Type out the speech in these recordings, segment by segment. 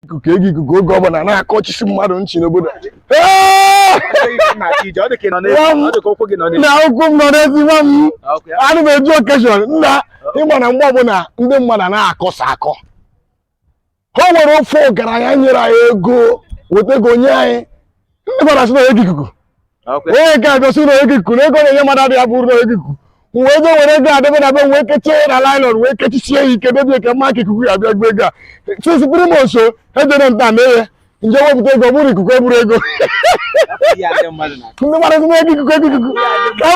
ikuku ego ikuku oge ọbụla na-akọchisi mmadụ nchi n'obodo na ụkwụ m nọ n'ezi nwa m ana m eji okeshọn nna ịgba na mgbe ọbụla ndị mmadụ na-akọsa akọ o nwere ofe ọgaranya nyere anyị ego weta ego nye anyị ndị mmadụ asị na ego ikuku onye ka abịa sị na ego ikuku na ego na-enye mmadụ adịghị abụrụ na ego ikuku wee ego were ego adebe na be wee kechie na lailọn wee kechisie ya ike debie ka mma ka ikuku ya abịa gba ego a sisipụrụ m nso ejere nta mee ya nje wepụta ego bụrụ ikuku eburu ego ndị mmadụ sị na ego ikuku ka m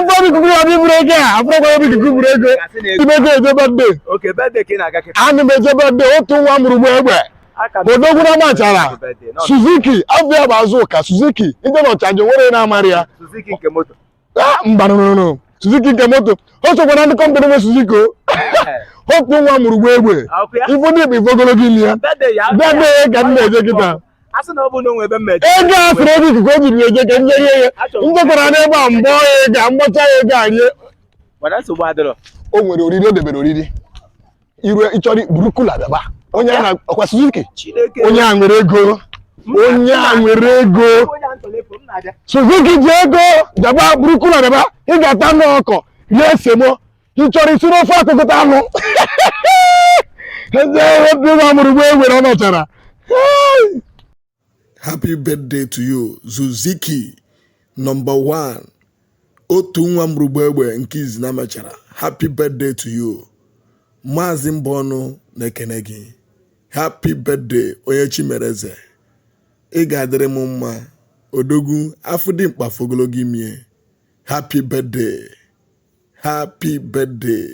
bụrụ ikuku ya bịa iburu ego a abụrụkwa ebe ikuku buru ego ibe ego eje bedde ana m eje bedde otu nwa mụrụ gba egbe odogwu na machara Suzuki abịa bụ azụ ụka Suzuki ndị n'ọchanja nwere na-amarị ya mbanụnụ Suzuki nke moto o sokwa na ndị kọmpanị nwe Suzuki otu nwa mụrụ gba egbe ifu ndị bụ ifogologo imi ya bede ka m na-eje kịta ego a sịrị ego ikuku o jiri eje ka nje ihe ya njekwara n'ebe a mbọ ya ego mgbacha ya ego arie o nwere oriri o debere oriri iru ịchọrọ burukula bịaba onye a na-akwa Suzuki onye a nwere ego Suzuki ji ego bịaba burukula bịaba ị ga-ata n'ọkọ rie semo ị chọrọ isi n'ofe akụkọta anụ nwa mụrụ gba egbe ọ nọchara. Happy birthday to you Suzuki #1 otu nwa mụrụ gba egbe nke izi na mechara. Happy birthday to you Maazị Mbọnụ na-ekene gị. Happy birthday onye Chimereze, ị ga-adịrị m mma odogwu afọ dị mkpa fogologo ime. Happy birthday. Happy birthday.